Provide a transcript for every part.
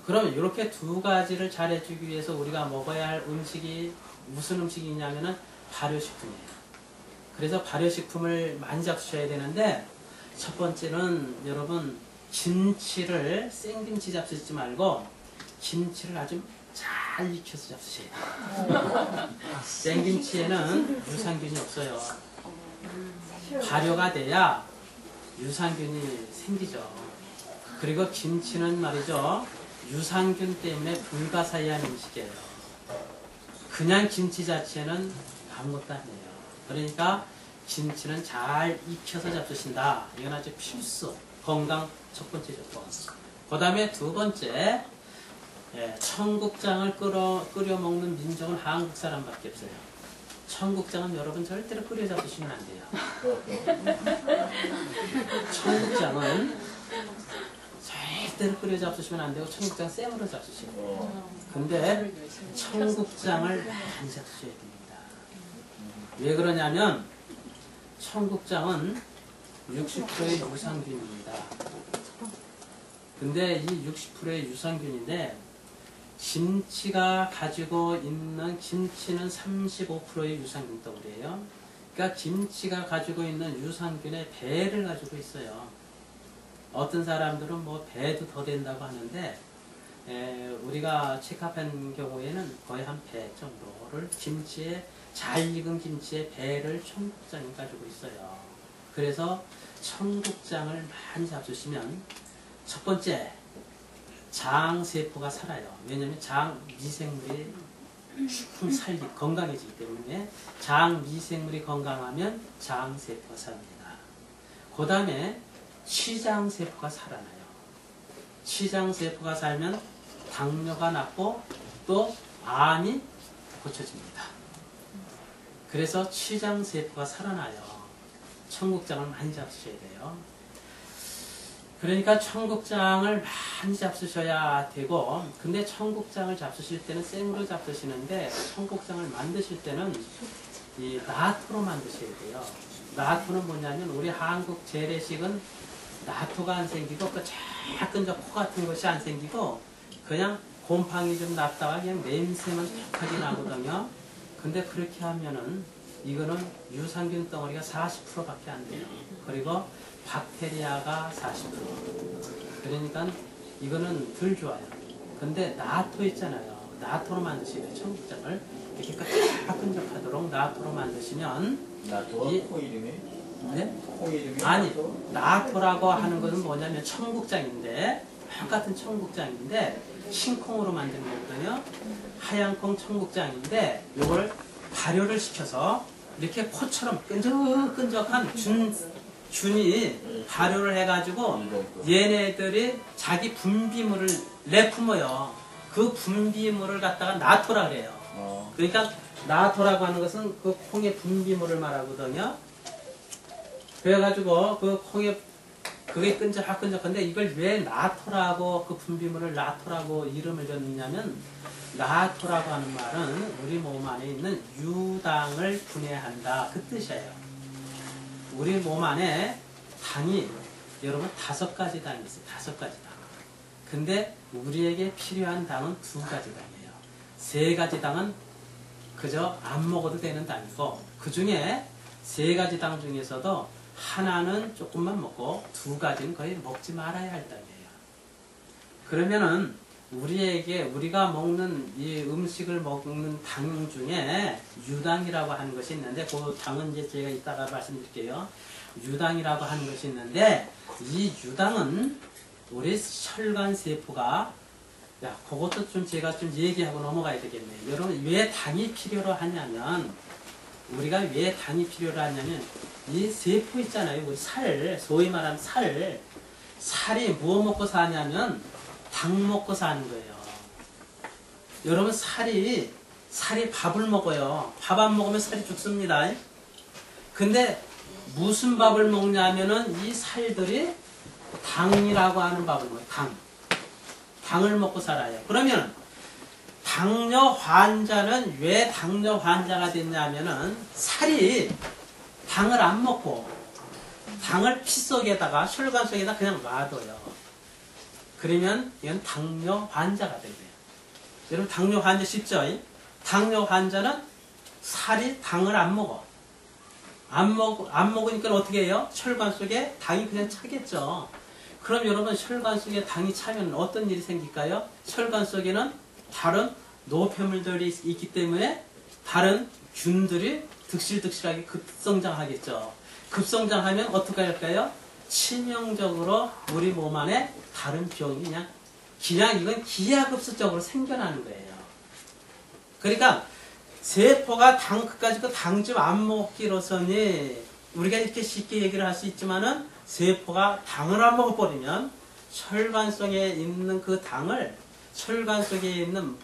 그러면 이렇게 두 가지를 잘 해주기 위해서 우리가 먹어야 할 음식이 무슨 음식이냐면은 발효식품이에요. 그래서 발효식품을 많이 잡수셔야 되는데, 첫 번째는 여러분 김치를 생김치 잡수지 말고 김치를 아주 잘 익혀서 잡수셔야 돼요. 생김치에는 유산균이 없어요. 발효가 돼야 유산균이 생기죠. 그리고 김치는 말이죠, 유산균 때문에 불가사의한 음식이에요. 그냥 김치 자체는 아무것도 아니에요. 그러니까 김치는 잘 익혀서 잡수신다. 이건 아주 필수. 건강 첫 번째 조건. 그 다음에 두 번째, 청국장을 끓여 먹는 민족은 한국 사람밖에 없어요. 청국장은 여러분 절대로 끓여 잡수시면 안 돼요. 청국장은 절대로 끓여 잡수시면 안 되고, 청국장 생으로 잡수시고. 근데 청국장을 많이 잡수셔야 됩니다. 왜 그러냐면 청국장은 60%의 유산균입니다. 근데 이 60%의 유산균인데, 김치가 가지고 있는, 김치는 35%의 유산균 덩어리예요. 그러니까 김치가 가지고 있는 유산균의 배를 가지고 있어요. 어떤 사람들은 뭐 배도 더 된다고 하는데, 우리가 체크한 경우에는 거의 한 배 정도를 김치에, 잘 익은 김치의 배를 청국장이 가지고 있어요. 그래서 청국장을 많이 잡수시면 첫 번째, 장세포가 살아요. 왜냐하면 장 미생물이 살기 건강해지기 때문에, 장 미생물이 건강하면 장세포가 삽니다. 그 다음에 치장세포가 살아나요. 치장세포가 살면 당뇨가 낫고 또 암이 고쳐집니다. 그래서 치장세포가 살아나요. 청국장을 많이 잡수셔야 돼요. 그러니까 청국장을 많이 잡수셔야 되고, 근데 청국장을 잡수실 때는 생으로 잡수시는데, 청국장을 만드실 때는 이 나토로 만드셔야 돼요. 나토는 뭐냐면, 우리 한국 재래식은 나토가 안 생기고, 그 작은 저 코 같은 것이 안 생기고, 그냥 곰팡이 좀 났다가 그냥 냄새만 톡하게 나거든요. 근데 그렇게 하면은 이거는 유산균 덩어리가 40%밖에 안 돼요. 그리고 박테리아가 40%. 그러니까 이거는 덜 좋아요. 근데 나토 있잖아요. 나토로 만드시면 청국장을 이렇게 끈적끈적하도록 나토로 만드시면, 나토가 코 이름이? 네? 코 이름이? 아니, 나토라고 하는 것은 뭐냐면 청국장인데, 똑같은 청국장인데 흰콩으로 만드는 거거든요. 하얀 콩 청국장인데, 요걸 발효를 시켜서 이렇게 코처럼 끈적끈적한 균이 발효를 해가지고 얘네들이 자기 분비물을 내뿜어요. 그 분비물을 갖다가 나토라 그래요. 그러니까 나토라고 하는 것은 그 콩의 분비물을 말하거든요. 그래가지고 그 콩의 그게 끈적끈적한데, 이걸 왜 나토라고, 그 분비물을 나토라고 이름을 줬느냐면, 나토라고 하는 말은 우리 몸 안에 있는 유당을 분해한다, 그 뜻이에요. 우리 몸 안에 당이 여러분 5가지 당이 있어요. 5가지 당. 근데 우리에게 필요한 당은 2가지 당이에요. 3가지 당은 그저 안 먹어도 되는 당이고, 그 중에 3가지 당 중에서도 하나는 조금만 먹고 2가지는 거의 먹지 말아야 할 당이에요. 그러면은 우리가 먹는 이 음식을 먹는 당 중에 유당이라고 하는 것이 있는데, 그 당은 이제 제가 이따가 말씀드릴게요. 유당이라고 하는 것이 있는데, 이 유당은 우리 혈관 세포가, 그것도 좀 제가 좀 얘기하고 넘어가야 되겠네요. 여러분, 왜 당이 필요로 하냐면, 우리가 왜 당이 필요로 하냐면, 이 세포 있잖아요. 우리 살, 소위 말하는 살이 무엇 먹고 사냐면 당 먹고 사는 거예요. 여러분, 살이 밥을 먹어요. 밥 안 먹으면 살이 죽습니다. 근데 무슨 밥을 먹냐면은 이 살들이 당이라고 하는 밥을 먹어요. 당을 먹고 살아요. 그러면 당뇨 환자는 왜 당뇨 환자가 됐냐면은 살이 당을 안 먹고 당을 피 속에다가 혈관 속에다 그냥 놔둬요. 그러면 이건 당뇨 환자가 되고요. 여러분 당뇨 환자 쉽죠? 당뇨 환자는 살이 당을 안 먹어. 안 먹으니까 어떻게 해요? 혈관 속에 당이 그냥 차겠죠. 그럼 여러분 혈관 속에 당이 차면 어떤 일이 생길까요? 혈관 속에는 다른 노폐물들이 있기 때문에 다른 균들이 득실득실하게 급성장하겠죠. 급성장하면 어떻게 할까요? 치명적으로 우리 몸 안에 다른 병이 그냥 이건 기하급수적으로 생겨나는 거예요. 그러니까 세포가 그까짓 거 당 좀 안 먹기로서니 우리가 이렇게 쉽게 얘기를 할 수 있지만은 세포가 당을 안 먹어버리면 혈관 속에 있는 그 당을 혈관 속에 있는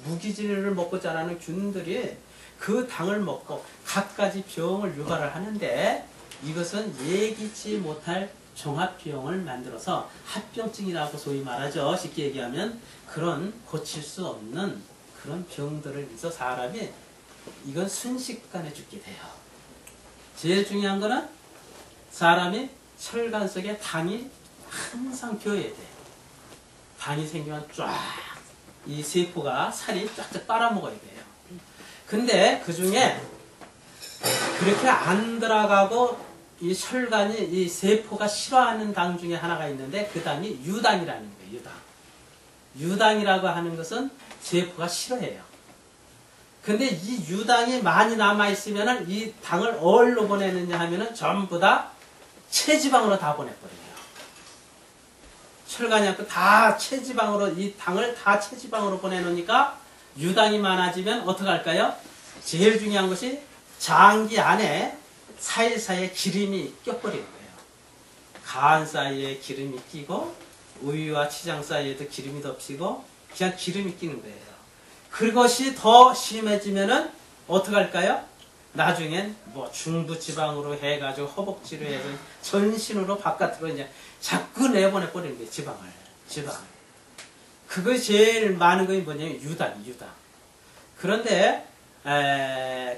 무기질을 먹고 자라는 균들이 그 당을 먹고 갖가지 병을 유발을 하는데 이것은 예기치 못할 종합병을 만들어서 합병증이라고 소위 말하죠. 쉽게 얘기하면 그런 고칠 수 없는 그런 병들을 위해서 사람이 이건 순식간에 죽게 돼요. 제일 중요한 거는 사람이 혈관 속에 당이 항상 비어야 돼. 당이 생기면 쫙 이 세포가 살이 쫙쫙 빨아먹어야 돼요. 근데 그 중에 그렇게 안 들어가고 이 혈관이 이 세포가 싫어하는 당 중에 하나가 있는데 그 당이 유당이라는 거예요. 유당. 유당이라고 하는 것은 세포가 싫어해요. 근데 이 유당이 많이 남아있으면 이 당을 어디로 보내느냐 하면은 전부 다 체지방으로 다 보내버려요. 혈관이 없고 다 체지방으로 이 당을 다 체지방으로 보내놓으니까 유당이 많아지면 어떻게 할까요? 제일 중요한 것이 장기 안에 사이사이에 기름이 껴버리는 거예요. 간 사이에 기름이 끼고 우유와 치장 사이에도 기름이 덮이고 그냥 기름이 끼는 거예요. 그것이 더 심해지면은 어떻게 할까요? 나중엔 뭐 중부지방으로 해가지고 허벅지로 해서 전신으로 바깥으로 이제 자꾸 내보내 버리는 거예요. 지방을. 그것이 제일 많은 것이 뭐냐면 유당. 그런데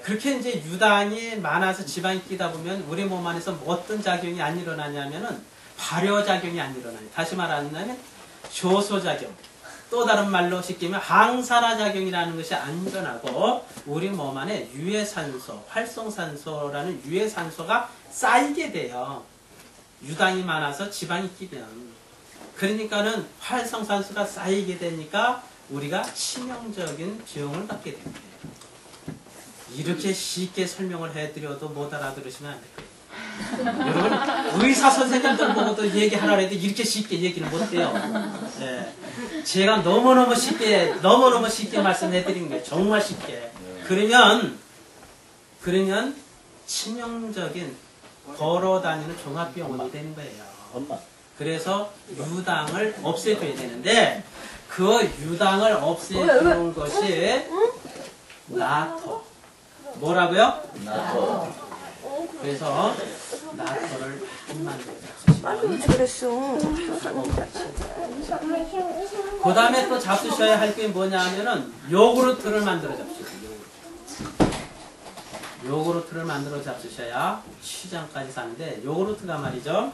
그렇게 이제 유당이 많아서 지방이 끼다 보면 우리 몸 안에서 어떤 작용이 안 일어나냐면은 발효작용이 안 일어나요. 다시 말하면 효소작용. 또 다른 말로 쉽게 하면 항산화작용이라는 것이 안 일어나고 우리 몸 안에 유해산소, 활성산소라는 유해산소가 쌓이게 돼요. 유당이 많아서 지방이 끼면. 그러니까는 활성산소가 쌓이게 되니까 우리가 치명적인 병을 갖게 됩니다. 이렇게 쉽게 설명을 해드려도 못 알아들으시면 안 돼요. 여러분 의사 선생님들 보고도 얘기하라 해도 이렇게 쉽게 얘기를 못해요. 네. 제가 너무너무 쉽게 말씀해드린 거예요. 정말 쉽게. 그러면 치명적인 걸어다니는 종합병원이 되는 거예요. 그래서 유당을 없애줘야 되는데 그 유당을 없애주는 것이 나토. 뭐라고요? 나토. 그래서 나토를 많이 그랬어. 그 다음에 또 잡수셔야 할 게 뭐냐 하면은 요구르트를 만들어 잡수셔야 돼요. 요구르트를 만들어 잡수셔야 시장까지 사는데 요구르트가 말이죠.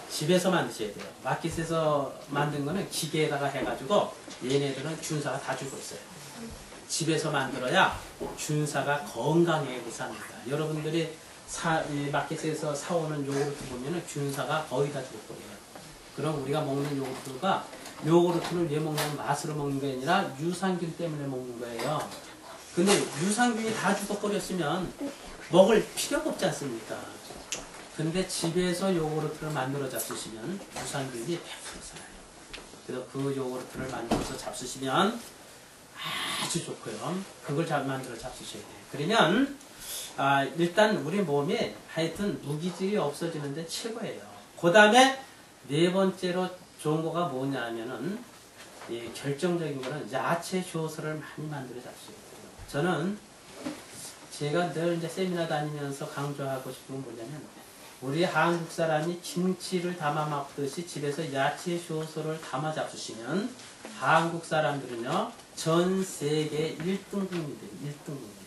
집에서 만드셔야 돼요. 마켓에서 만든 거는 기계에다가 해가지고 얘네들은 균사가 다 죽어 있어요. 집에서 만들어야 균사가 건강하게 삽니다. 여러분들이 마켓에서 사오는 요구르트 보면은 균사가 거의 다 죽어버려요. 그럼 우리가 먹는 요구르트는 왜 먹는 맛으로 먹는 게 아니라 유산균 때문에 먹는 거예요. 근데 유산균이 다 죽어버렸으면 먹을 필요가 없지 않습니까? 근데 집에서 요구르트를 만들어 잡수시면 유산균이 100% 살아요. 그래서 그 요구르트를 만들어서 잡수시면 아주 좋고요. 그걸 잘 만들어 잡수셔야 돼요. 그러면 일단 우리 몸에 하여튼 무기질이 없어지는데 최고예요. 그 다음에 네 번째로 좋은 거가 뭐냐 하면은 결정적인 거는 야채 효소를 많이 만들어 잡수셔야 돼요. 저는 제가 늘 이제 세미나 다니면서 강조하고 싶은 건 뭐냐면 우리 한국 사람이 김치를 담아 먹듯이 집에서 야채 효소를 담아 잡수시면 한국 사람들은요 전 세계 1등국민들이 1등국입니다.